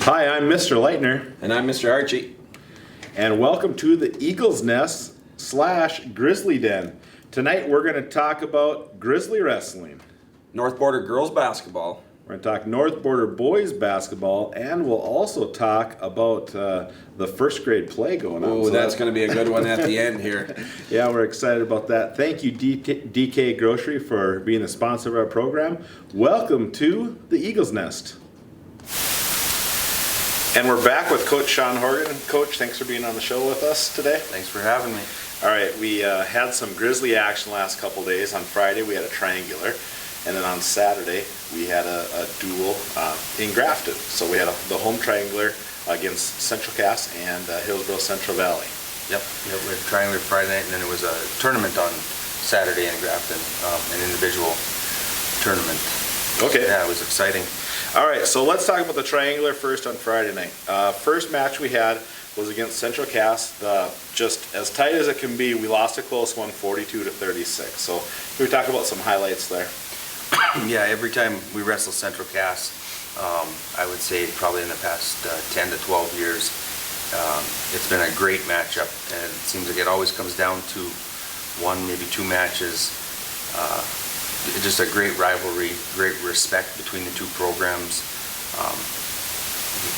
Hi, I'm Mr. Leitner, And I'm Mr. Archie. and welcome to the Eagles Nest / Grizzly Den. Tonight we're going to talk about Grizzly Wrestling. North Border girls basketball. We're going to talk North Border boys basketball, and we'll also talk about the first grade play going on. Oh, that's going to be a good one at the end here. Yeah, we're excited about that. Thank you, DK Grocery, for being the sponsor of our program. Welcome to the Eagles Nest. And we're back with Coach Sean Horgan. Coach, thanks for being on the show with us today. Thanks for having me. All right, we had some Grizzly action last couple days. On Friday we had a triangular, and then on Saturday we had a duel in Grafton. So we had the home triangular against Central Cass and Hillsborough Central Valley. Yep. We had triangular Friday night, and then it was a tournament on Saturday in Grafton, an individual tournament. Okay. Yeah, it was exciting. All right, so let's talk about the triangular first on Friday night. First match we had was against Central Cass. Just as tight as it can be, we lost a close one, 42-36. So can we talk about some highlights there? Yeah, every time we wrestle Central Cass, I would say probably in the past 10 to 12 years, it's been a great matchup, and it seems like it always comes down to one, maybe two matches. Just a great rivalry, great respect between the two programs.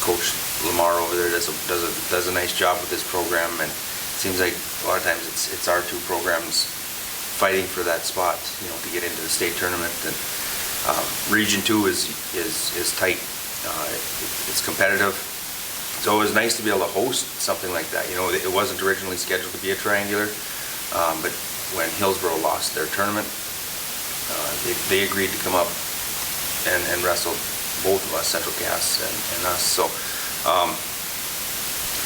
Coach Lamar over there does a nice job with his program, and it seems like a lot of times it's our two programs fighting for that spot, to get into the state tournament. And Region 2 is tight. It's competitive. So it was nice to be able to host something like that. It wasn't originally scheduled to be a triangular, but when Hillsborough lost their tournament, they agreed to come up and wrestle both of us, Central Cass and us. So,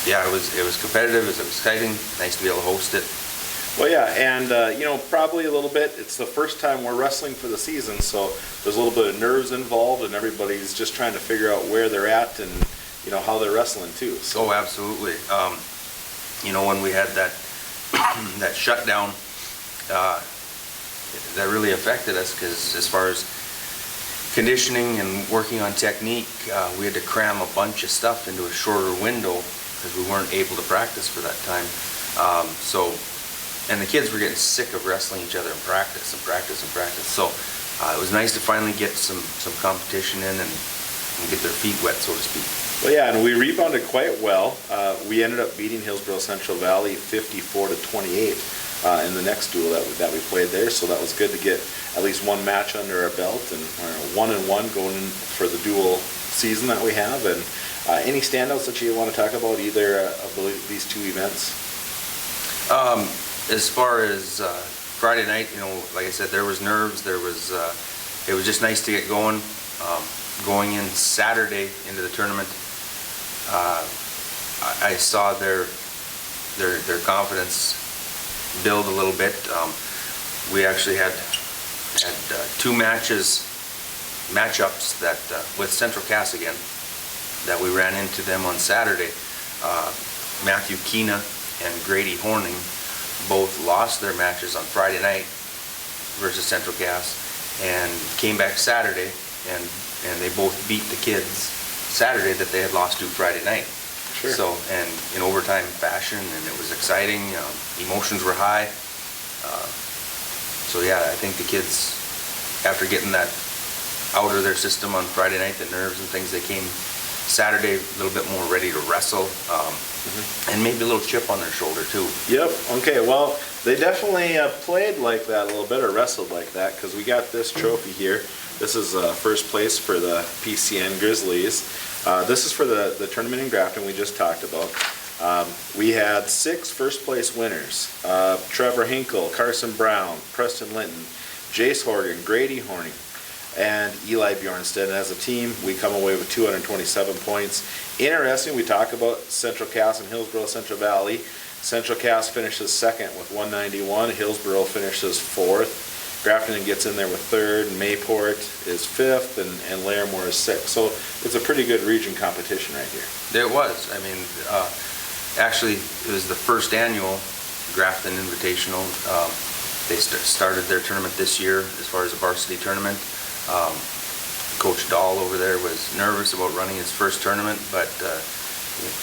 yeah, it was competitive. It was exciting. Nice to be able to host it. Well, yeah, and probably a little bit. It's the first time we're wrestling for the season, so there's a little bit of nerves involved, and everybody's just trying to figure out where they're at and how they're wrestling too. So. Oh, absolutely. When we had that that shutdown, that really affected us, because as far as conditioning and working on technique, we had to cram a bunch of stuff into a shorter window because we weren't able to practice for that time. And the kids were getting sick of wrestling each other and practice. So it was nice to finally get some competition in and get their feet wet, so to speak. Well, yeah, and we rebounded quite well. We ended up beating Hillsborough Central Valley 54-28 in the next duel that we played there. So that was good to get at least one match under our belt, and 1-1 going in for the dual season that we have. And any standouts that you want to talk about either of these two events? As far as Friday night, like I said, there was nerves. It was just nice to get going. Going in Saturday into the tournament, I saw their confidence build a little bit. We actually had two matchups that with Central Cass again, that we ran into them on Saturday. Matthew Keena and Grady Horning both lost their matches on Friday night versus Central Cass, and came back Saturday, and they both beat the kids Saturday that they had lost to Friday night. Sure. So, and in overtime fashion, and it was exciting. Emotions were high. So yeah, I think the kids, after getting that out of their system on Friday night, the nerves and things, they came Saturday a little bit more ready to wrestle, and maybe a little chip on their shoulder too. Yep. Okay. Well, they definitely played like that a little bit, or wrestled like that, because we got this trophy here. This is first place for the PCN Grizzlies. This is for the tournament in Grafton we just talked about. We had 6 first place winners: Trevor Hinkle, Carson Brown, Preston Linton, Jace Horgan, Grady Horning, and Eli Bjornstead. And as a team, we come away with 227 points. Interesting, we talk about Central Cass and Hillsborough Central Valley. Central Cass finishes second with 191. Hillsborough finishes fourth. Grafton gets in there with third, and Mayport is fifth, and Larimore is sixth. So it's a pretty good region competition right here. It was. I mean, actually, it was the first annual Grafton Invitational. They started their tournament this year as far as a varsity tournament. Coach Dahl over there was nervous about running his first tournament, but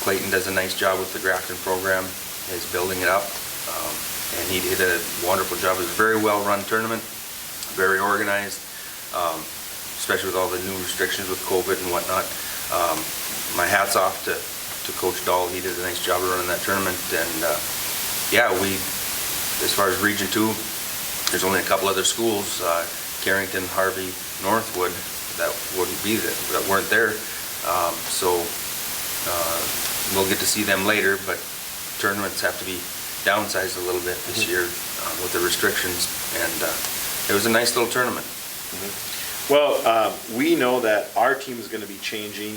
Clayton does a nice job with the Grafton program, is building it up, and he did a wonderful job. It was a very well-run tournament, very organized, especially with all the new restrictions with COVID and whatnot. My hat's off to Coach Dahl. He did a nice job of running that tournament, and yeah, as far as Region 2, there's only a couple other schools, Carrington, Harvey, Northwood, that weren't there. So we'll get to see them later, but tournaments have to be downsized a little bit this year with the restrictions, and it was a nice little tournament. Well, we know that our team is going to be changing,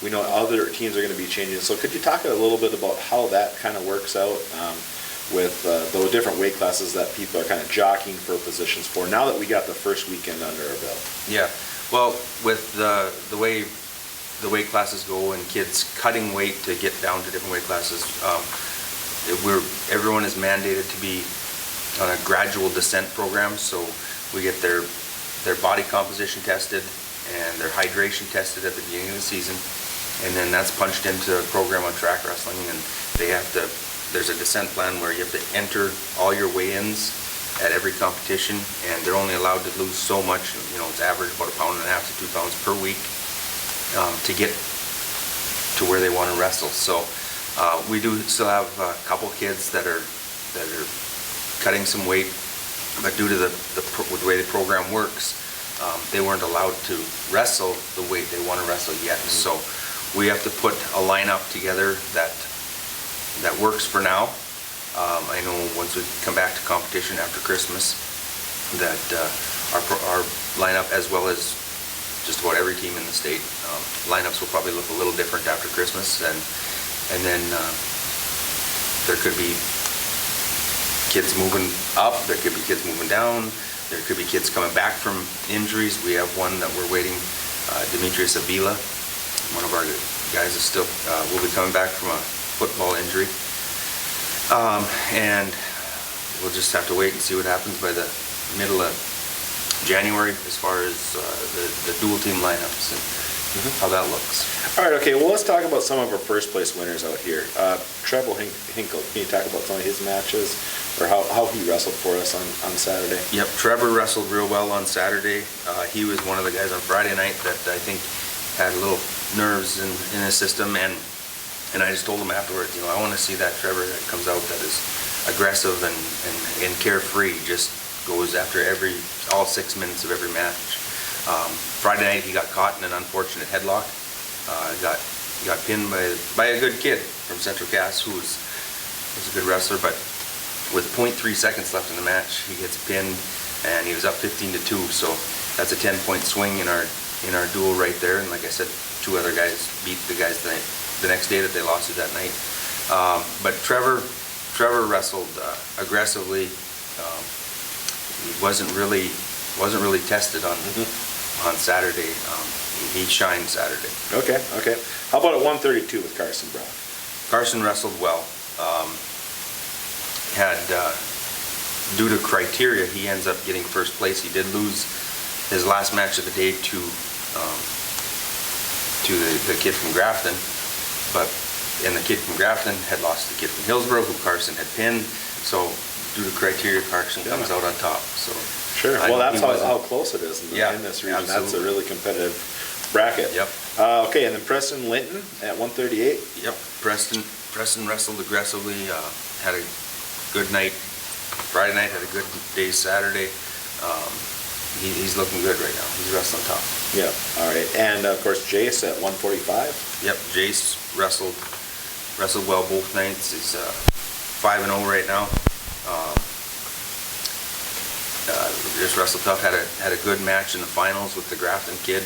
we know other teams are going to be changing. So could you talk a little bit about how that kind of works out with the different weight classes that people are kind of jockeying for positions for now that we got the first weekend under our belt? Yeah, well, with the way the weight classes go and kids cutting weight to get down to different weight classes, everyone is mandated to be on a gradual descent program. So we get their body composition tested and their hydration tested at the beginning of the season, and then that's punched into a program on track wrestling, and there's a descent plan where you have to enter all your weigh-ins at every competition, and they're only allowed to lose so much. It's average about 1.5 to 2 pounds per week to get to where they want to wrestle. So we do still have a couple kids that are cutting some weight, but due to the way the program works, they weren't allowed to wrestle the weight they want to wrestle yet. So we have to put a lineup together that works for now. I know once we come back to competition after Christmas, that our lineup, as well as just about every team in the state, lineups will probably look a little different after Christmas, and then there could be kids moving up, there could be kids moving down, there could be kids coming back from injuries. We have one that we're waiting, Demetrius Avila, one of our guys will be coming back from a football injury. And we'll just have to wait and see what happens by the middle of January as far as the dual team lineups and how that looks. All right, okay, well, let's talk about some of our first place winners out here. Treble Hinkle, can you talk about some of his matches or how he wrestled for us on Saturday? Yep, Trevor wrestled real well on Saturday. He was one of the guys on Friday night that I think had a little nerves in his system, and I just told him afterwards, I want to see that Trevor that comes out that is aggressive and carefree, just goes after all 6 minutes of every match. Friday night he got caught in an unfortunate headlock. Got pinned by a good kid from Central Cass who was a good wrestler, but with 0.3 seconds left in the match, he gets pinned, and he was up 15-2. So that's a 10-point swing in our duel right there. And like I said, 2 other guys beat the guys the next day that they lost to that night. But Trevor wrestled aggressively. He wasn't really tested on Saturday. He shined Saturday. Okay. How about at 132 with Carson Brown? Carson wrestled well. Due to criteria, he ends up getting first place. He did lose his last match of the day to the kid from Grafton, and the kid from Grafton had lost to the kid from Hillsborough, who Carson had pinned. So due to criteria, Carson comes out on top. So sure. Well, that's how close it is in this region. Absolutely. That's a really competitive bracket. Yep. Okay, and then Preston Linton at 138. Yep. Preston wrestled aggressively. Had a good night Friday night. Had a good day Saturday. He's looking good right now. He's wrestling top. Yeah. All right. And of course, Jace at 145. Yep. Jace wrestled well both nights. He's 5-0 right now. Just wrestled tough. Had a good match in the finals with the Grafton kid,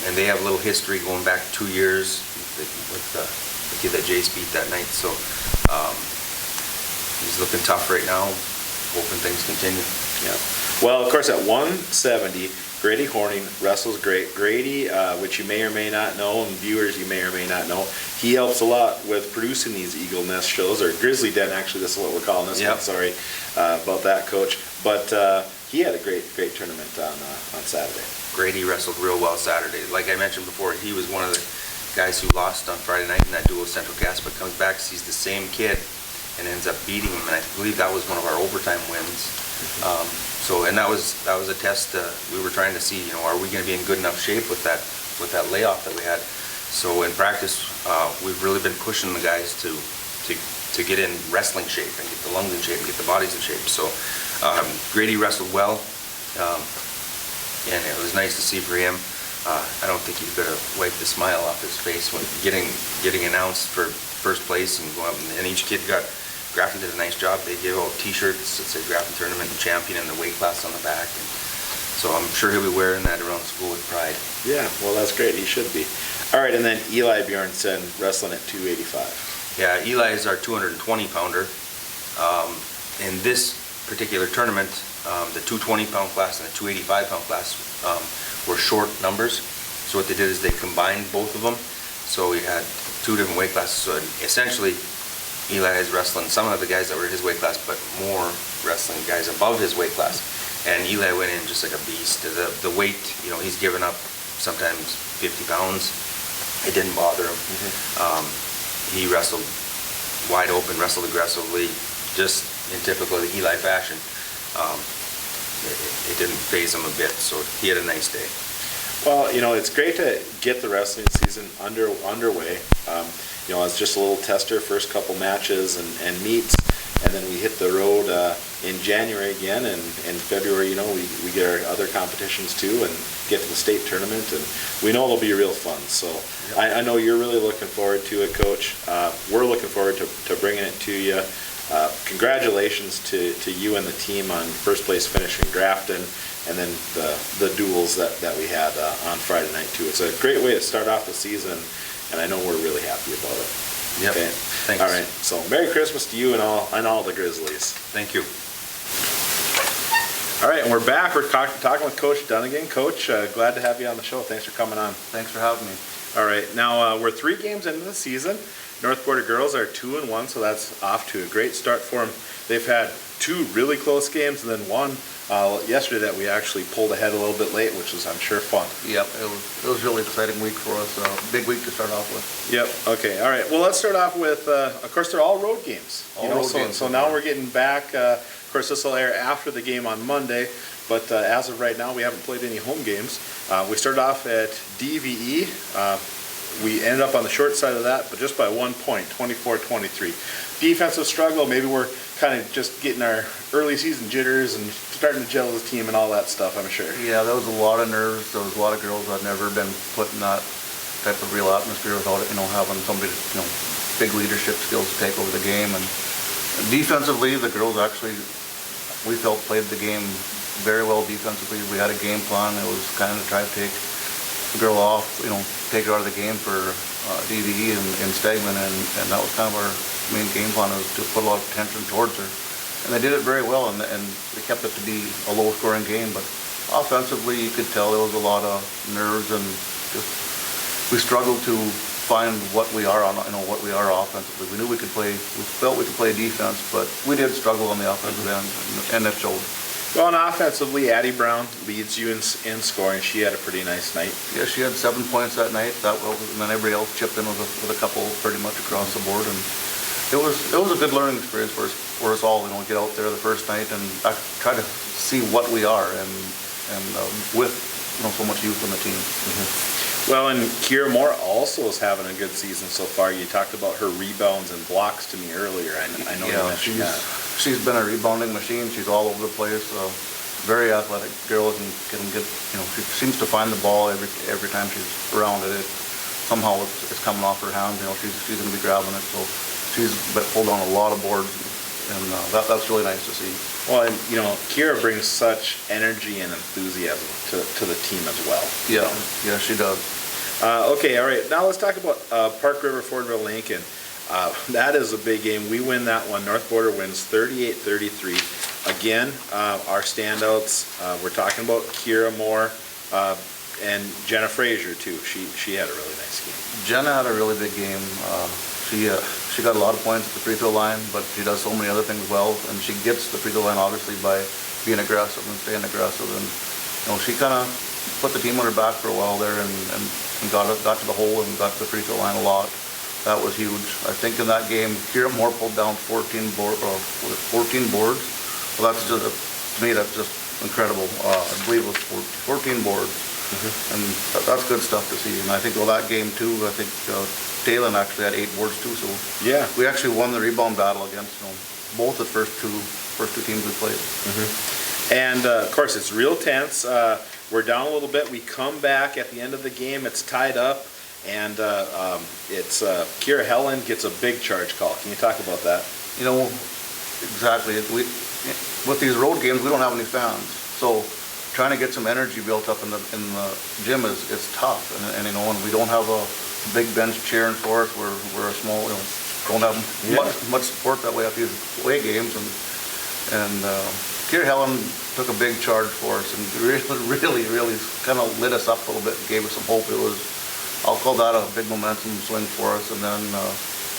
and they have a little history going back 2 years with the kid that Jace beat that night. So he's looking tough right now. Hoping things continue. Yeah. Well, of course, at 170, Grady Horning wrestles great. Grady, which you may or may not know, and viewers you may or may not know, he helps a lot with producing these Eagle Nest shows, or Grizzly Den, actually, this is what we're calling this one, sorry about that, Coach. But he had a great tournament on Saturday. Grady wrestled real well Saturday. Like I mentioned before, he was one of the guys who lost on Friday night in that duel with Central Cass, but comes back, sees the same kid, and ends up beating him. And I believe that was one of our overtime wins. And that was a test we were trying to see. Are we going to be in good enough shape with that layoff that we had? So in practice, we've really been pushing the guys to get in wrestling shape and get the lungs in shape and get the bodies in shape. So Grady wrestled well, and it was nice to see for him. I don't think he's going to wipe the smile off his face when getting announced for first place and going up. And each kid Grafton did a nice job. They gave out T-shirts that said Grafton Tournament Champion and the weight class on the back. And so I'm sure he'll be wearing that around school with pride. Yeah, well, that's great. He should be. All right, and then Eli Bjornson wrestling at 285. Yeah, Eli is our 220-pounder. In this particular tournament, the 220-pound class and the 285-pound class were short numbers. So what they did is they combined both of them. So we had two different weight classes. So essentially, Eli is wrestling some of the guys that were his weight class, but more wrestling guys above his weight class. And Eli went in just like a beast. The weight, he's given up sometimes 50 pounds. It didn't bother him. He wrestled wide open, wrestled aggressively, just in typical Eli fashion. It didn't faze him a bit, so he had a nice day. Well, it's great to get the wrestling season underway. It's just a little tester, first couple matches and meets, and then we hit the road in January again, and in February, we get our other competitions too, and get to the state tournament, and we know it'll be real fun. So I know you're really looking forward to it, Coach. We're looking forward to bringing it to you. Congratulations to you and the team on first place finish in Grafton, and then the duels that we had on Friday night too. It's a great way to start off the season, and I know we're really happy about it. Yep. Okay. Thanks. All right. So Merry Christmas to you and all the Grizzlies. Thank you. All right, and we're back. We're talking with Coach Dunnigan. Coach, glad to have you on the show. Thanks for coming on. Thanks for having me. All right, now we're 3 games into the season. North Border girls are 2-1, so that's off to a great start for them. They've had 2 really close games and then one yesterday that we actually pulled ahead a little bit late, which was, I'm sure, fun. Yep, it was a really exciting week for us. Big week to start off with. Yep. Okay. All right. Well, let's start off with. Of course, they're all road games. So now we're getting back. Of course, this will air after the game on Monday, but as of right now, we haven't played any home games. We started off at DVE. We ended up on the short side of that, but just by 1 point, 24-23. Defensive struggle. Maybe we're kind of just getting our early season jitters and starting to gel as a team and all that stuff, I'm sure. Yeah, there was a lot of nerves. There was a lot of girls that had never been put in that type of real atmosphere without it, having somebody, big leadership skills to take over the game. And defensively, the girls actually, we felt, played the game very well defensively. We had a game plan. It was kind of to try to take the girl off, take her out of the game for DVE and Stegman, and that was kind of our main game plan, was to put a lot of attention towards her. And they did it very well, and they kept it to be a low-scoring game. But offensively, you could tell there was a lot of nerves, and just we struggled to find what we are what we are offensively. We knew we felt we could play defense, but we did struggle on the offensive end, and it showed. Well, and offensively, Addie Brown leads you in scoring. She had a pretty nice night. Yeah, she had 7 points that night. And then everybody else chipped in with a couple pretty much across the board, and it was a good learning experience for us all. Get out there the first night and try to see what we are, and with so much youth on the team. Mm-hmm. Well, and Kira Moore also is having a good season so far. You talked about her rebounds and blocks to me earlier. I know you mentioned that. She's been a rebounding machine. She's all over the place. Very athletic girl, and can get. She seems to find the ball every time she's around it. Somehow it's coming off her hands. She's going to be grabbing it. So she's pulled on a lot of boards, and that's really nice to see. Well, and Kira brings such energy and enthusiasm to the team as well. Yeah, yeah, she does. Okay, all right. Now let's talk about Park River Fordville Lincoln. That is a big game. We win that one. North Border wins 38-33. Again, our standouts. We're talking about Kira Moore and Jenna Frazier too. She had a really nice game. Jenna had a really big game. She got a lot of points at the free throw line, but she does so many other things well, and she gets the free throw line obviously by being aggressive and staying aggressive. And, she kind of put the team on her back for a while there and got to the hole and got to the free throw line a lot. That was huge. I think in that game, Kira Moore pulled down 14 boards. Well, that's just, to me, that's just incredible. I believe it was 14 boards. And that's good stuff to see. And I think, that game too, I think Talon actually had 8 boards too. So Yeah. we actually won the rebound battle against both the first two teams we played. And of course, it's real tense. We're down a little bit. We come back at the end of the game. It's tied up, and it's Kira Helen gets a big charge call. Can you talk about that? Exactly. With these road games, we don't have any fans, so trying to get some energy built up in the gym is tough. And we don't have a big bench cheering for us. We're a small, don't have much support that way at these away games, and Kira Helen took a big charge for us and really kind of lit us up a little bit and gave us some hope. I'll call that a big momentum swing for us. And then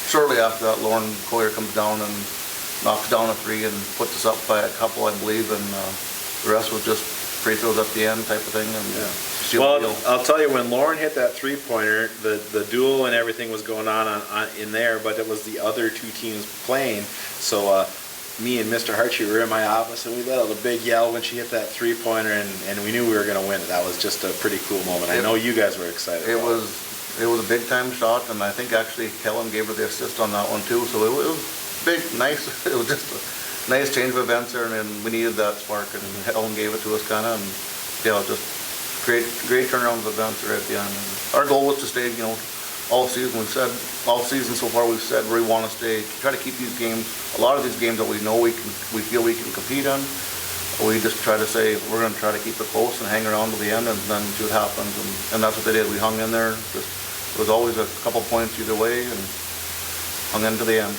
shortly after that, Lauren Coyer comes down and knocks down a 3 and puts us up by a couple, I believe, and the rest was just free throws at the end type of thing. And Well, I'll tell you, when Lauren hit that 3-pointer, the duel and everything was going on in there, but it was the other two teams playing. So me and Mr. Hartshee were in my office, and we let out a big yell when she hit that 3-pointer, and we knew we were going to win. That was just a pretty cool moment. I know you guys were excited. It was a big time shot, and I think actually Helen gave her the assist on that one too. So it was big, nice. It was just a nice change of events there, and we needed that spark, and Helen gave it to us kind of, and just great turnaround of events there at the end. And our goal was to stay, all season so far we've said we want to try to keep these games, a lot of these games that we know we feel we can compete on. We just try to say we're going to try to keep it close and hang around to the end, and then see what happens. And that's what they did. We hung in there. It was always a couple points either way, and hung in to the end.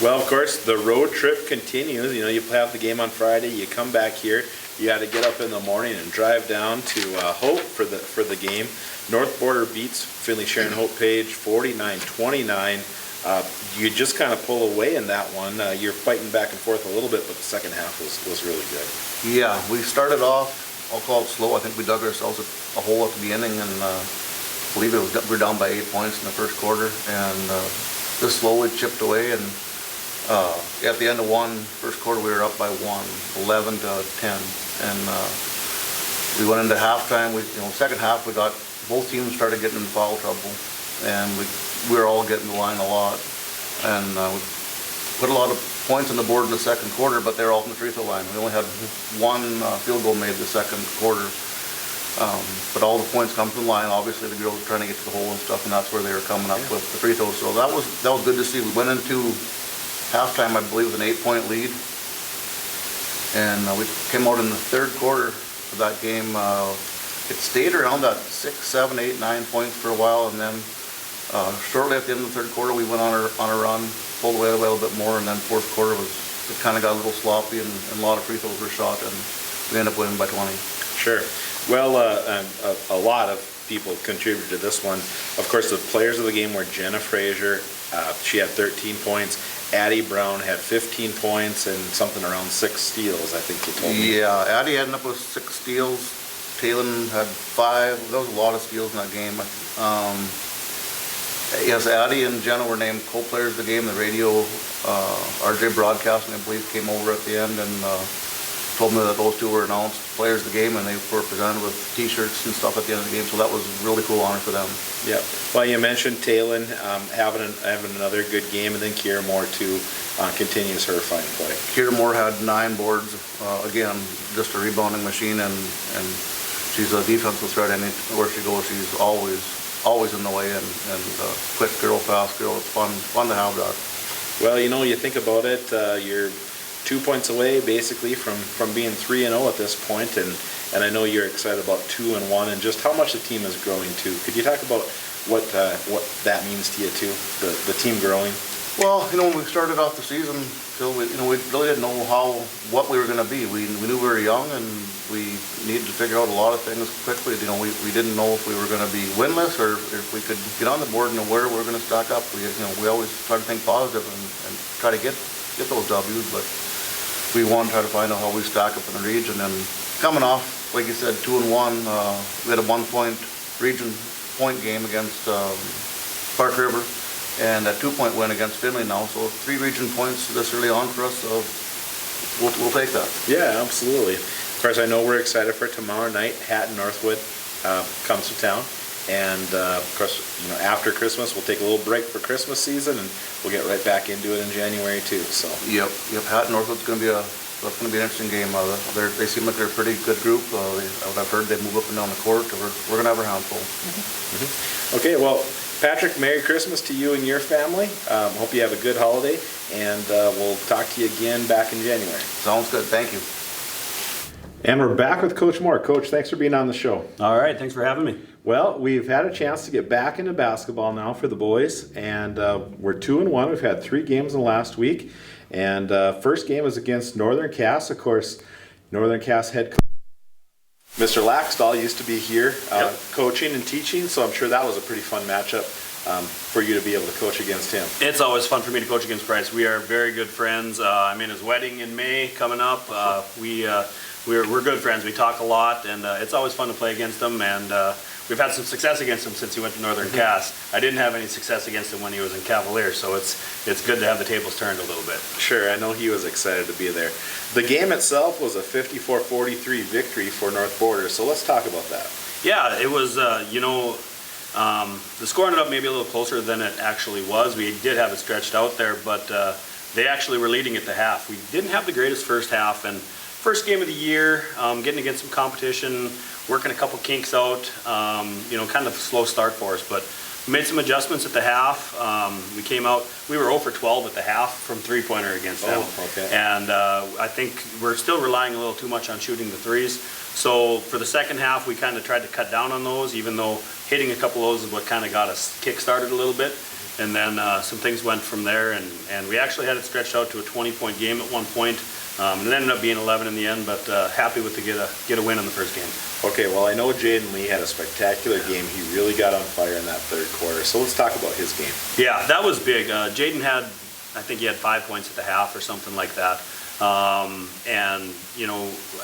Well, of course, the road trip continues. You have the game on Friday. You come back here. You got to get up in the morning and drive down to Hope for the game. North Border beats Finley Sharon Hope Page 49-29. You just kind of pull away in that one. You're fighting back and forth a little bit, but the second half was really good. Yeah, we started off, I'll call it slow. I think we dug ourselves a hole at the beginning, and I believe we were down by 8 points in the first quarter, and just slowly chipped away. And at the end of first quarter, we were up by 11-10, and we went into halftime. Second half, both teams started getting in foul trouble, and we were all getting the line a lot, and we put a lot of points on the board in the second quarter, but they were all from the free throw line. We only had one field goal made the second quarter, but all the points come from the line. Obviously, the girls were trying to get to the hole and stuff, and that's where they were coming up with the free throws. So that was good to see. We went into halftime, I believe, with an 8-point lead, and we came out in the third quarter of that game. It stayed around that 6, 7, 8, 9 points for a while, and then shortly at the end of the third quarter, we went on a run, pulled away a little bit more, and then fourth quarter it kind of got a little sloppy, and a lot of free throws were shot, and we ended up winning by 20. Sure. Well, a lot of people contributed to this one. Of course, the players of the game were Jenna Frazier. She had 13 points. Addie Brown had 15 points and something around 6 steals, I think you told me. Yeah, Addie ended up with 6 steals. Talon had 5. There was a lot of steals in that game. Yes, Addie and Jenna were named co-players of the game. The radio, RJ Broadcasting, I believe, came over at the end and told me that those two were announced players of the game, and they were presented with T-shirts and stuff at the end of the game. So that was a really cool honor for them. Yeah. Well, you mentioned Talon having another good game, and then Kira Moore too continues her fine play. Kira Moore had 9 boards. Again, just a rebounding machine, and she's a defensive threat. Where she goes, she's always in the way, and quick girl, fast girl. It's fun to have that. Well, you think about it, you're 2 points away basically from being 3-0 at this point, and I know you're excited about 2-1 and just how much the team is growing too. Could you talk about what that means to you too, the team growing? Well, when we started off the season, Phil, we really didn't know what we were going to be. We knew we were young, and we needed to figure out a lot of things quickly. We didn't know if we were going to be winless or if we could get on the board and know where we were going to stack up. We always try to think positive and try to get those W's, but we want to try to find out how we stack up in the region. And coming off, like you said, 2-1, we had a 1-point region point game against Park River, and a 2-point win against Finley now. So 3 region points this early on for us, so we'll take that. Yeah, absolutely. Of course, I know we're excited for tomorrow night. Hatton Northwood comes to town. And of course, after Christmas, we'll take a little break for Christmas season, and we'll get right back into it in January too. So. Yep. Hatton Northwood's going to be that's going to be an interesting game. They seem like they're a pretty good group. What I've heard, they move up and down the court. We're going to have our hands full. Mm-hmm. Okay, well, Patrick, Merry Christmas to you and your family. Hope you have a good holiday, and we'll talk to you again back in January. Sounds good. Thank you. And we're back with Coach Moore. Coach, thanks for being on the show. All right, thanks for having me. Well, we've had a chance to get back into basketball now for the boys, and we're 2-1. We've had 3 games in the last week, and first game is against Northern Cass. Of course, Northern Cass head coach Mr. Laxdal used to be here coaching and teaching, so I'm sure that was a pretty fun matchup for you to be able to coach against him. It's always fun for me to coach against Bryce. We are very good friends. I'm in his wedding in May coming up. We're good friends. We talk a lot, and it's always fun to play against him. And we've had some success against him since he went to Northern Cass. I didn't have any success against him when he was in Cavalier, so it's good to have the tables turned a little bit. Sure, I know he was excited to be there. The game itself was a 54-43 victory for North Border, so let's talk about that. Yeah, it was, the score ended up maybe a little closer than it actually was. We did have it stretched out there, but they actually were leading at the half. We didn't have the greatest first half, and first game of the year, getting against some competition, working a couple kinks out, kind of a slow start for us, but we made some adjustments at the half. We came out, we were 0 for 12 at the half from three-pointer against them. Okay. And I think we're still relying a little too much on shooting the threes. So for the second half, we kind of tried to cut down on those, even though hitting a couple of those is what kind of got us kick-started a little bit. And then some things went from there, and we actually had it stretched out to a 20-point game at one point. It ended up being 11 in the end, but happy with the get a win in the first game. Okay, well, I know Jaden Lee had a spectacular game. He really got on fire in that third quarter. So let's talk about his game. Yeah, that was big. Jaden had, I think he had 5 points at the half or something like that.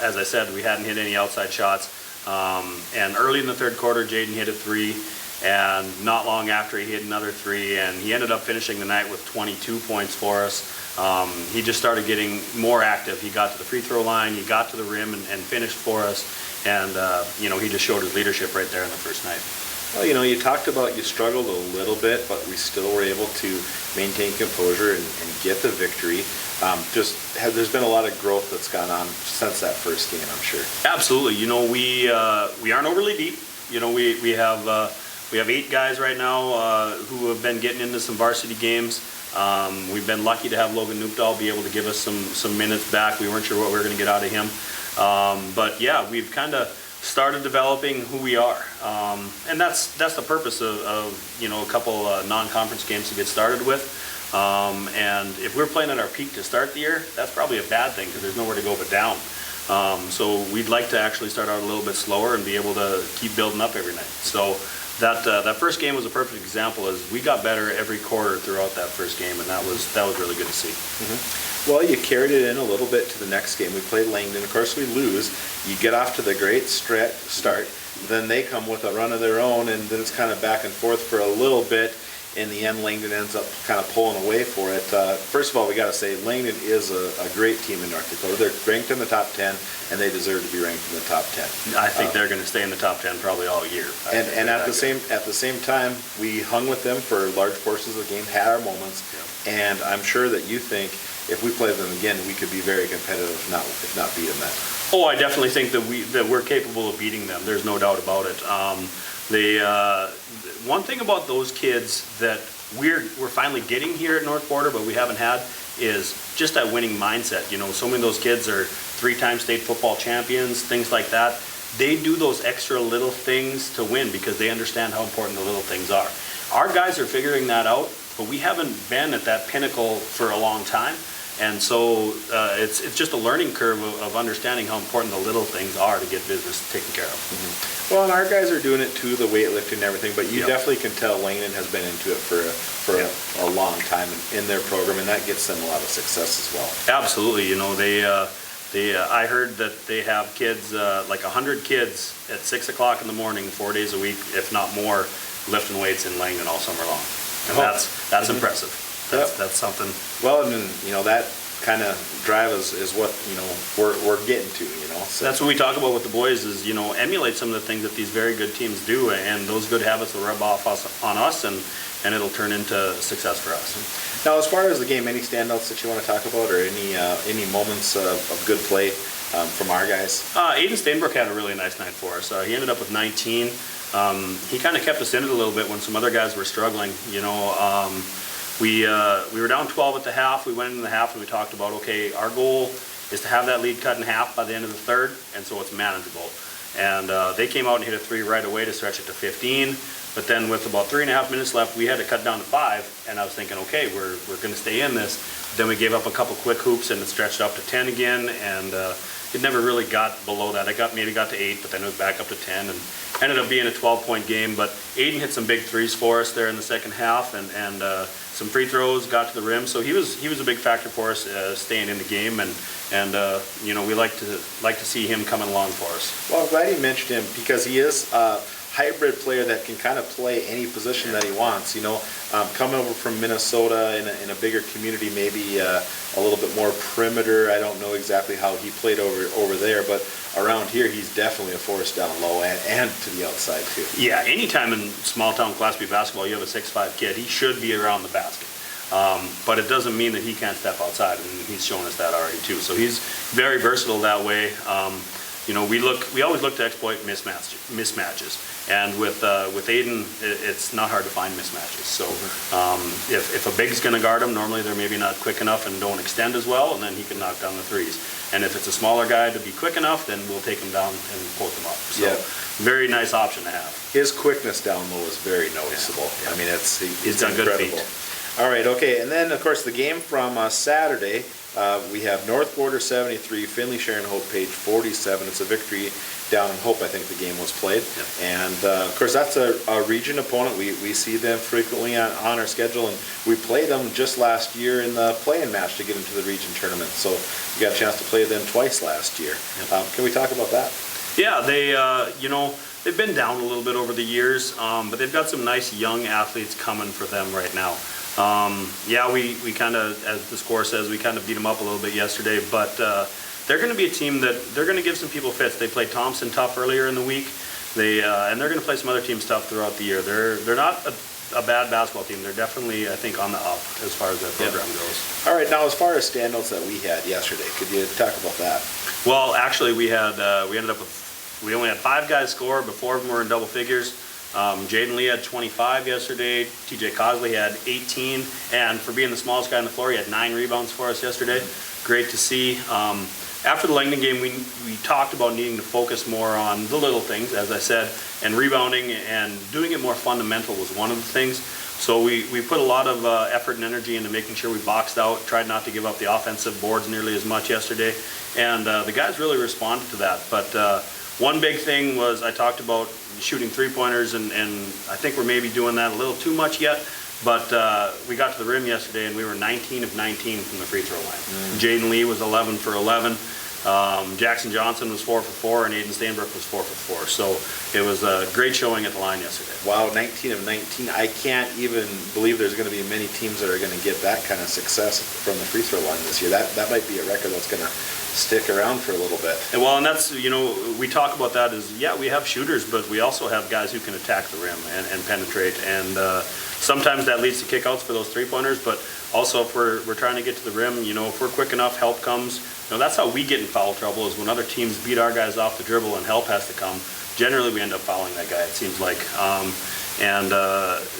As I said, we hadn't hit any outside shots. And early in the third quarter, Jaden hit a 3. And not long after, he hit another 3, and he ended up finishing the night with 22 points for us. He just started getting more active. He got to the free throw line, he got to the rim and finished for us. And, he just showed his leadership right there in the first night. Well, you talked about you struggled a little bit, but we still were able to maintain composure and get the victory. There's been a lot of growth that's gone on since that first game, I'm sure. Absolutely. We aren't overly deep. We have 8 guys right now who have been getting into some varsity games. We've been lucky to have Logan Noopdahl be able to give us some minutes back. We weren't sure what we were going to get out of him. But yeah, we've kind of started developing who we are. And that's the purpose of a couple non-conference games to get started with. And if we're playing at our peak to start the year, that's probably a bad thing because there's nowhere to go but down. So we'd like to actually start out a little bit slower and be able to keep building up every night. So that first game was a perfect example as we got better every quarter throughout that first game, and that was really good to see. Mm-hmm. Well, you carried it in a little bit to the next game. We played Langdon. Of course, we lose. You get off to the great start. Then they come with a run of their own, and then it's kind of back and forth for a little bit. In the end, Langdon ends up kind of pulling away for it. First of all, we got to say Langdon is a great team in North Dakota. They're ranked in the top 10, and they deserve to be ranked in the top 10. I think they're going to stay in the top 10 probably all year. And at the same time, we hung with them for large portions of the game, had our moments, and I'm sure that you think if we play them again, we could be very competitive, if not beat them that. Oh, I definitely think that we're capable of beating them. There's no doubt about it. One thing about those kids that we're finally getting here at North Border, but we haven't had, is just that winning mindset. So many of those kids are 3-time state football champions, things like that. They do those extra little things to win because they understand how important the little things are. Our guys are figuring that out, but we haven't been at that pinnacle for a long time. And so it's just a learning curve of understanding how important the little things are to get business taken care of. Well, and our guys are doing it too, the weightlifting and everything, but you Yeah. definitely can tell Langdon has been into it for a long time in their program, and that gets them a lot of success as well. Absolutely, you know, I heard that they have kids, like 100 kids at 6 o'clock in the morning, 4 days a week, if not more, lifting weights in Langdon all summer long. And Oh. that's impressive. Yep. That's something. Well, and you know, that kind of drive is what, you know, we're getting to, you know. So That's what we talk about with the boys is, you know, emulate some of the things that these very good teams do, and those good habits will rub off on us, and it'll turn into success for us. now, as far as the game, any standouts that you want to talk about, or any moments of good play from our guys? Aiden Stainbrook had a really nice night for us. He ended up with 19. He kind of kept us in it a little bit when some other guys were struggling. You know, we were down 12 at the half. We went into the half and we talked about, okay, our goal is to have that lead cut in half by the end of the third, and so it's manageable. And they came out and hit a 3 right away to stretch it to 15. But then with about 3.5 minutes left, we had to cut down to 5. And I was thinking, okay, we're going to stay in this. Then we gave up a couple quick hoops and it stretched up to 10 again. And it never really got below that. Maybe got to 8, but then it was back up to 10 and ended up being a 12-point game. But Aiden hit some big threes for us there in the second half, and some free throws, got to the rim. So he was a big factor for us staying in the game, and you know, we like to see him coming along for us. Well, I'm glad you mentioned him because he is a hybrid player that can kind of play any position that he wants. You know, coming over from Minnesota in a bigger community, maybe a little bit more perimeter. I don't know exactly how he played over there, but around here, he's definitely a force down low and to the outside too. Yeah, anytime in small town Class B basketball, you have a 6'5" kid, he should be around the basket. But it doesn't mean that he can't step outside, and he's shown us that already too. So he's very versatile that way. You know, we always look to exploit mismatches, and with Aiden, it's not hard to find mismatches. So if a big's going to guard him, normally they're maybe not quick enough and don't extend as well, and then he can knock down the threes. And if it's a smaller guy to be quick enough, then we'll take him down and post him up. So Yeah. very nice option to have. His quickness down low is very noticeable. Yeah. I mean, He's done good incredible. feet. All right, okay, and then of course the game from Saturday, we have North Border 73, Finley Sharon Hope Page 47. It's a victory down in Hope, I think the game was played. Yep. And of course that's a region opponent. We see them frequently on our schedule, and we played them just last year in the play-in match to get into the region tournament. So we got a chance to play them twice last year. Yep. Can we talk about that? Yeah, they, you know, they've been down a little bit over the years, but they've got some nice young athletes coming for them right now. Yeah, we kind of, as the score says, we kind of beat them up a little bit yesterday, but they're going to be a team that they're going to give some people fits. They played Thompson tough earlier in the week, and they're going to play some other teams tough throughout the year. They're not a bad basketball team. They're definitely, I think, on the up as far as their program goes. All right, now as far as standouts that we had yesterday, could you talk about that? Well, actually, we ended up with, we only had 5 guys score, but 4 of them were in double figures. Jaden Lee had 25 yesterday, TJ Cosley had 18, and for being the smallest guy on the floor, he had 9 rebounds for us yesterday. Great to see. After the Langdon game, we talked about needing to focus more on the little things, as I said, and rebounding and doing it more fundamental was one of the things. So we put a lot of effort and energy into making sure we boxed out, tried not to give up the offensive boards nearly as much yesterday, and the guys really responded to that. But one big thing was I talked about shooting 3-pointers, and I think we're maybe doing that a little too much yet, but we got to the rim yesterday and we were 19 of 19 from the free throw line. Jaden Lee was 11 for 11. Jackson Johnson was 4 for 4, and Aiden Stainbrook was 4 for 4. So it was a great showing at the line yesterday. Wow, 19 of 19. I can't even believe there's going to be many teams that are going to get that kind of success from the free throw line this year. That might be a record that's going to stick around for a little bit. And that's, you know, we talk about that as, yeah, we have shooters, but we also have guys who can attack the rim and penetrate. And sometimes that leads to kickouts for those 3-pointers, but also if we're trying to get to the rim, you know, if we're quick enough, help comes. You know, that's how we get in foul trouble, is when other teams beat our guys off the dribble and help has to come. Generally, we end up fouling that guy, it seems like.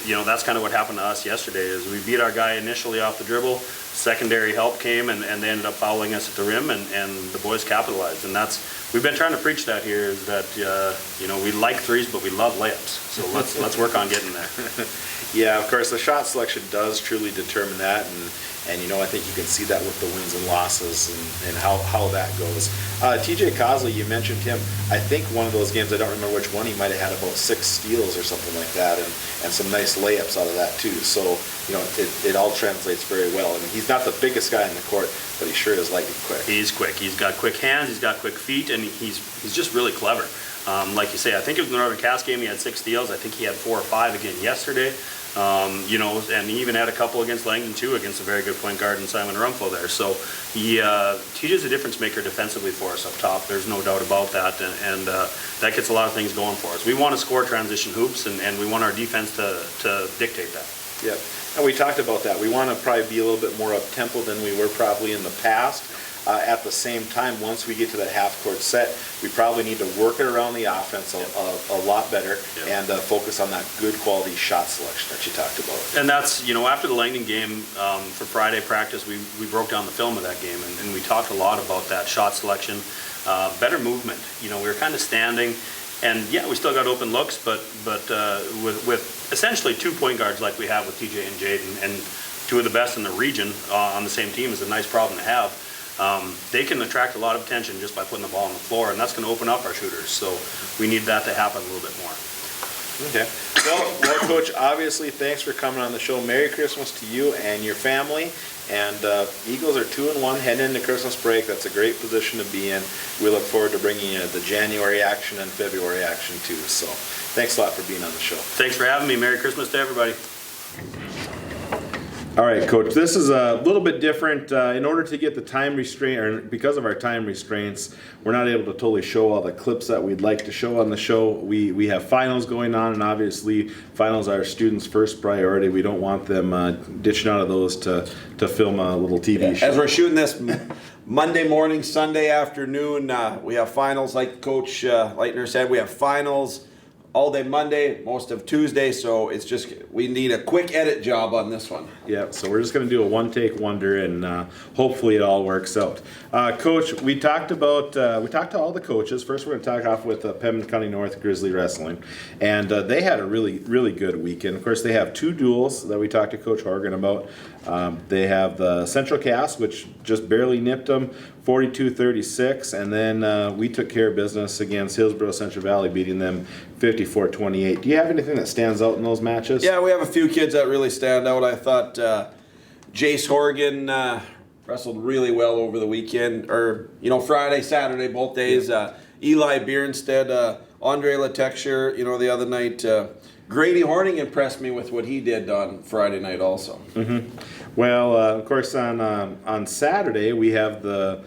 You know, that's kind of what happened to us yesterday, is we beat our guy initially off the dribble, secondary help came, and they ended up fouling us at the rim, and the boys capitalized. And we've been trying to preach that here, is that, you know, we like threes, but we love layups. So let's work on getting there. Yeah, of course, the shot selection does truly determine that, And, I think you can see that with the wins and losses and how that goes. TJ Cosley, you mentioned him. I think one of those games, I don't remember which one, he might have had about 6 steals or something like that, and some nice layups out of that too. So, it all translates very well. I mean, he's not the biggest guy in the court, but he sure is lightning quick. He's quick. He's got quick hands. He's got quick feet, and he's just really clever. Like you say, I think it was the Northern Cass game. He had 6 steals. I think he had 4 or 5 again yesterday. And he even had a couple against Langdon too, against a very good point guard in Simon Rumfo there. So TJ's a difference maker defensively for us up top. There's no doubt about that, and that gets a lot of things going for us. We want to score transition hoops, and we want our defense to dictate that. Yep. And we talked about that. We want to probably be a little bit more up-tempo than we were probably in the past. At the same time, once we get to that half-court set, we probably need to work it around the offense a lot better and focus on that good quality shot selection that you talked about. And that's, after the Langdon game for Friday practice, we broke down the film of that game, and we talked a lot about that shot selection, better movement. We were kind of standing, and we still got open looks, but with essentially 2 point guards like we have with TJ and Jaden, and 2 of the best in the region on the same team is a nice problem to have. They can attract a lot of attention just by putting the ball on the floor, and that's going to open up our shooters. So we need that to happen a little bit more. Okay. Well, Coach, obviously, thanks for coming on the show. Merry Christmas to you and your family. And Eagles are 2-1 heading into Christmas break. That's a great position to be in. We look forward to bringing you the January action and February action too. So thanks a lot for being on the show. Thanks for having me. Merry Christmas to everybody. All right, Coach, this is a little bit different. In order to get the time restraint, or because of our time restraints, we're not able to totally show all the clips that we'd like to show on the show. We have finals going on, and obviously finals are students' first priority. We don't want them ditching out of those to film a little TV show. As we're shooting this Monday morning, Sunday afternoon, we have finals, like Coach Leitner said. We have finals all day Monday, most of Tuesday, so it's just, we need a quick edit job on this one. Yeah, so we're just going to do a one-take wonder, and hopefully it all works out. Coach, we talked to all the coaches. First, we're going to talk off with Pembina County North Grizzly Wrestling, and they had a really, really good weekend. Of course, they have 2 duels that we talked to Coach Horgan about. They have the Central Cass, which just barely nipped them, 42-36, and then we took care of business against Hillsborough Central Valley, beating them 54-28. Do you have anything that stands out in those matches? Yeah, we have a few kids that really stand out. I thought Jace Horgan wrestled really well over the weekend, or Friday, Saturday, both days. Eli Bierenstead, Andre Latexture, the other night. Grady Horning impressed me with what he did on Friday night also. Mm-hmm. Well, of course, on Saturday we have the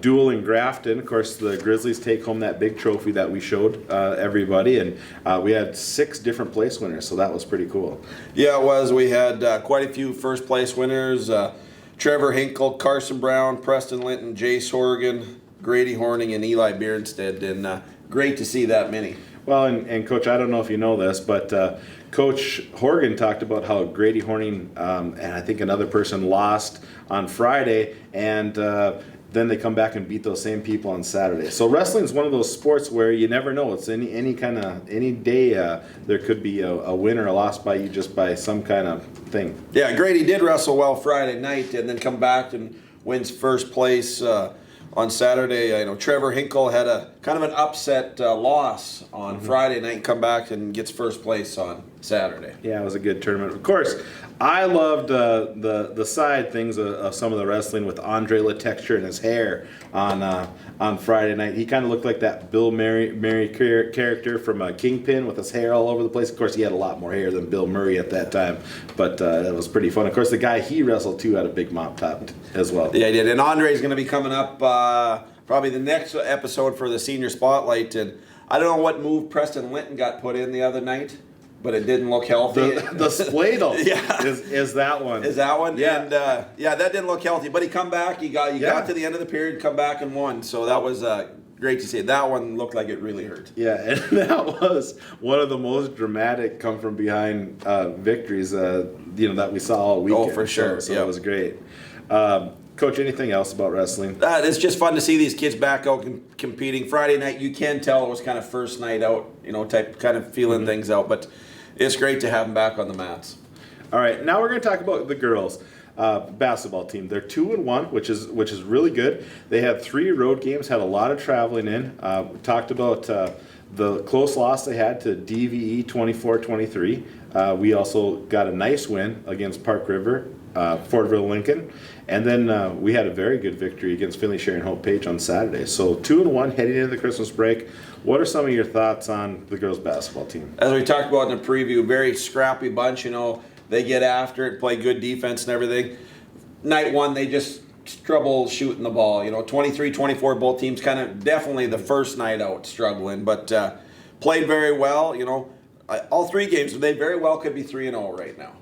duel in Grafton. Of course, the Grizzlies take home that big trophy that we showed everybody, and we had 6 different place winners, so that was pretty cool. Yeah, it was. We had quite a few first place winners. Trevor Hinkle, Carson Brown, Preston Linton, Jace Horgan, Grady Horning, and Eli Bierenstead, and great to see that many. Well, and Coach, I don't know if you know this, but Coach Horgan talked about how Grady Horning and I think another person lost on Friday, and then they come back and beat those same people on Saturday. So wrestling is one of those sports where you never know. It's any day there could be a win or a loss by you just by some kind of thing. Yeah, Grady did wrestle well Friday night and then come back and wins first place on Saturday. I know Trevor Hinkle had a kind of an upset loss on Friday night and come back and gets first place on Saturday. Yeah, it was a good tournament. Of course, I loved the side things of some of the wrestling with Andre Latexture and his hair on Friday night. He kind of looked like that Bill Murray character from Kingpin with his hair all over the place. Of course, he had a lot more hair than Bill Murray at that time, but it was pretty fun. Of course, the guy he wrestled to had a big mop top as well. Yeah, he did. And Andre's going to be coming up probably the next episode for the Senior Spotlight. And I don't know what move Preston Linton got put in the other night, but it didn't look healthy. The spladle yeah. is that one. Is that one? Yeah. And that didn't look healthy. But he come back. He got to the end of the period, come back and won. So that was great to see. That one looked like it really hurt. Yeah, and that was one of the most dramatic come from behind victories that we saw all weekend. Oh, for sure. So it was great. Coach, anything else about wrestling? It's just fun to see these kids back out competing. Friday night, you can tell it was kind of first night out, type kind of feeling things out. But it's great to have them back on the mats. All right, now we're going to talk about the girls. basketball team. They're 2-1, which is really good. They had 3 road games, had a lot of traveling in. We talked about the close loss they had to DVE 24-23. We also got a nice win against Park River, Fortville Lincoln, and then we had a very good victory against Finley Sharon Hope Page on Saturday. So 2-1 heading into the Christmas break. What are some of your thoughts on the girls basketball team? As we talked about in the preview, very scrappy bunch. They get after it, play good defense and everything. Night one, they just trouble shooting the ball. 23-24, both teams kind of definitely the first night out struggling, but played very well. All 3 games, they very well could be 3-0 right now.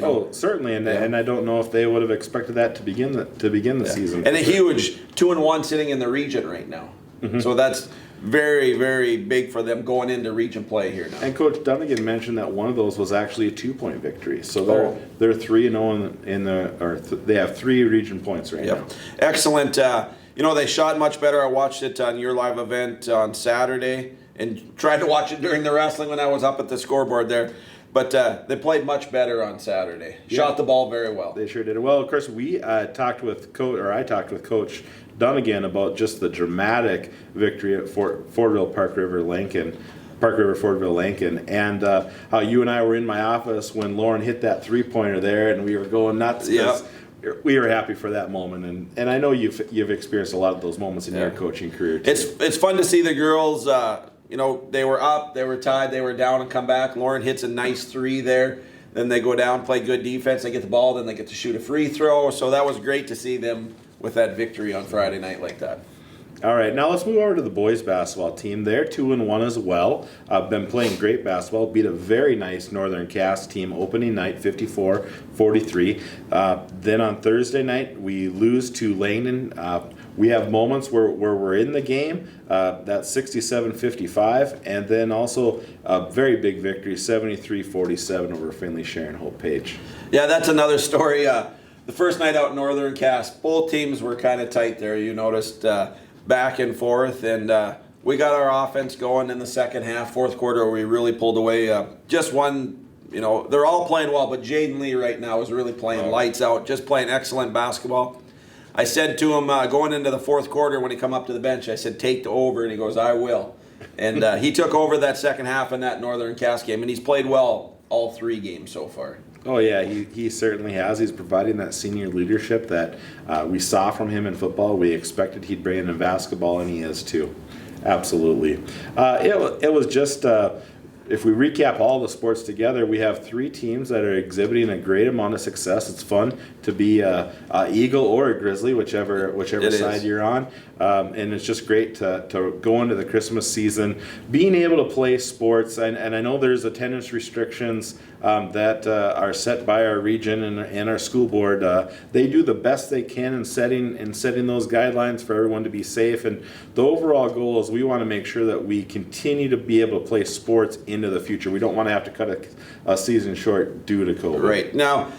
Oh, certainly, and I don't know if they would have expected that to begin the season. And a huge 2-1 sitting in the region right now. Mm-hmm. So that's very, very big for them going into region play here now. And Coach Dunnigan mentioned that one of those was actually a 2-point victory. So they're 3-0 they have 3 region points right now. Excellent. They shot much better. I watched it on your live event on Saturday and tried to watch it during the wrestling when I was up at the scoreboard there. But they played much better on Saturday. Shot the ball very well. They sure did. Well, of course, I talked with Coach Dunnigan about just the dramatic victory at Fortville Park River Fortville Lincoln, and how you and I were in my office when Lauren hit that 3-pointer there, and we were going nuts. Yep. We were happy for that moment, and I know you've experienced a lot of those moments in your coaching career too. It's fun to see the girls. They were up, they were tied, they were down, and come back. Lauren hits a nice 3 there. Then they go down, play good defense. They get the ball, then they get to shoot a free throw. So that was great to see them with that victory on Friday night like that. All right, now let's move over to the boys basketball team. They're 2-1 as well. Been playing great basketball. Beat a very nice Northern Cass team opening night, 54-43. Then on Thursday night, we lose to Langdon. We have moments where we're in the game. That's 67-55, and then also a very big victory, 73-47 over Finley Sharon Hope Page. Yeah, that's another story. The first night out in Northern Cass, both teams were kind of tight there. You noticed back and forth, and we got our offense going in the second half, fourth quarter, we really pulled away. Just one, they're all playing well, but Jaden Lee right now is really playing lights out, just playing excellent basketball. I said to him going into the fourth quarter when he come up to the bench, I said, take the over, and he goes, I will. And he took over that second half in that Northern Cass game, and he's played well all 3 games so far. Oh yeah, he certainly has. He's providing that senior leadership that we saw from him in football. We expected he'd bring it in basketball, and he is too. Absolutely. It was just, if we recap all the sports together, we have 3 teams that are exhibiting a great amount of success. It's fun to be a Eagle or a Grizzly, whichever side you're on. And it's just great to go into the Christmas season, being able to play sports. And I know there's attendance restrictions that are set by our region and our school board. They do the best they can in setting those guidelines for everyone to be safe. And the overall goal is we want to make sure that we continue to be able to play sports into the future. We don't want to have to cut a season short due to COVID. Right. Now,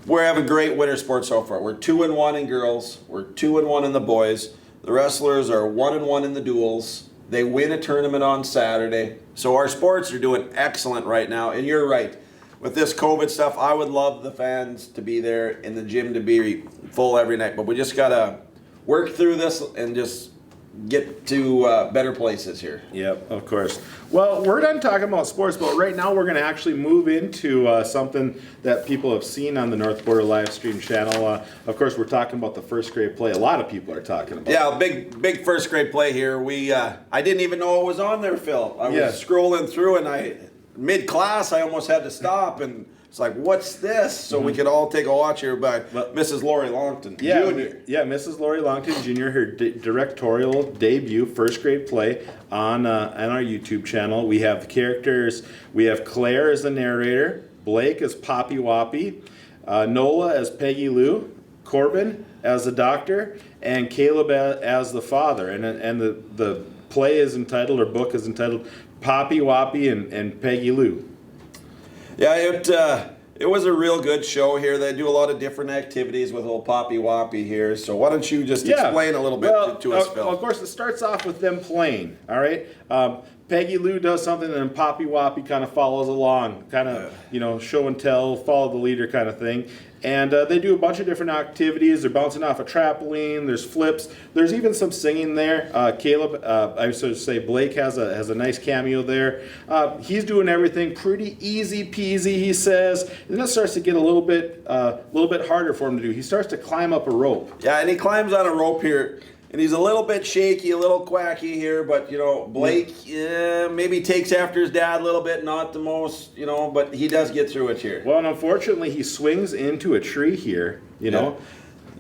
we're having great winter sports so far. We're 2-1 in girls. We're 2-1 in the boys. The wrestlers are 1-1 in the duels. They win a tournament on Saturday. So our sports are doing excellent right now. And you're right. With this COVID stuff, I would love the fans to be there in the gym to be full every night. But we just got to work through this and just get to better places here. Yep, of course. Well, we're done talking about sports, but right now we're going to actually move into something that people have seen on the North Border live stream channel. Of course, we're talking about the first grade play. A lot of people are talking about it. Yeah, big first grade play here. I didn't even know it was on there, Phil. I was scrolling through, and mid-class, I almost had to stop, and it's like, what's this? So we could all take a watch here by Mrs. Lori Longton Jr. Yeah, Mrs. Lori Longton Jr., her directorial debut, first grade play on our YouTube channel. We have characters. We have Claire as the narrator, Blake as Poppy Whoppy, Nola as Peggy Lou, Corbin as the doctor, and Caleb as the father. And the play is entitled, or book is entitled, Poppy Whoppy and Peggy Lou. Yeah, it was a real good show here. They do a lot of different activities with old Poppy Whoppy here. So why don't you just explain a little bit to us, Phil? Of course, it starts off with them playing, all right? Peggy Lou does something, and then Poppy Whoppy kind of follows along, kind of, show and tell, follow the leader kind of thing. And they do a bunch of different activities. They're bouncing off a trampoline. There's flips. There's even some singing there. Caleb, I should say Blake has a nice cameo there. He's doing everything pretty easy peasy, he says. And then it starts to get a little bit harder for him to do. He starts to climb up a rope. Yeah, and he climbs on a rope here, and he's a little bit shaky, a little quacky here, but, you know, Blake maybe takes after his dad a little bit, not the most, you know, but he does get through it here. Well, and unfortunately, he swings into a tree here, you know.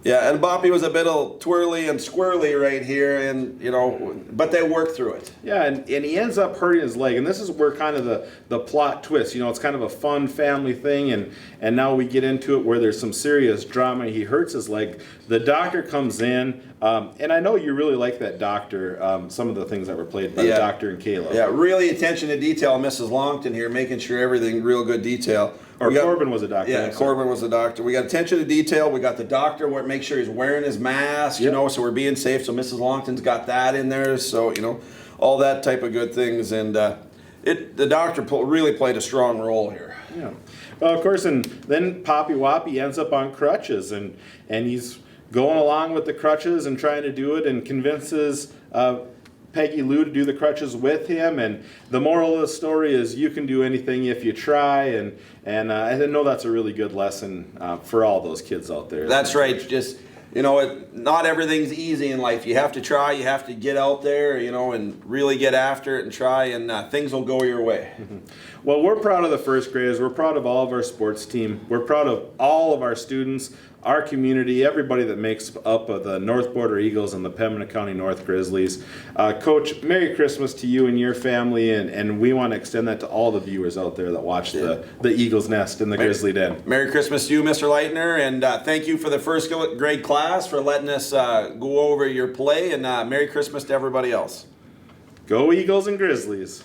Yeah, and Boppy was a bit twirly and squirrely right here, and, you know, but they work through it. Yeah, and he ends up hurting his leg, and this is where kind of the plot twist. You know, it's kind of a fun family thing, and now we get into it where there's some serious drama. He hurts his leg. The doctor comes in, and I know you really like that doctor, some of the things that were played by the doctor and Caleb. Yeah, really attention to detail, Mrs. Longton here, making sure everything real good detail. Corbin was a doctor. Yeah, Corbin was the doctor. We got attention to detail. We got the doctor where make sure he's wearing his mask, you know, so we're being safe. So Mrs. Longton's got that in there. So, you know, all that type of good things. And the doctor really played a strong role here. Yeah. Well, of course, and then Poppy Woppy ends up on crutches, and he's going along with the crutches and trying to do it, and convinces Peggy Lou to do the crutches with him. And the moral of the story is you can do anything if you try, and I know that's a really good lesson for all those kids out there. That's right. Just, you know, not everything's easy in life. You have to try, you have to get out there, you know, and really get after it and try, and things will go your way. Well, we're proud of the first graders. We're proud of all of our sports team. We're proud of all of our students, our community, everybody that makes up the North Border Eagles and the Pembina County North Grizzlies. Coach, Merry Christmas to you and your family, and we want to extend that to all the viewers out there that watch the Eagles Nest in the Grizzly Den. Merry Christmas to you, Mr. Leitner, and thank you for the first grade class for letting us go over your play, and Merry Christmas to everybody else. Go Eagles and Grizzlies.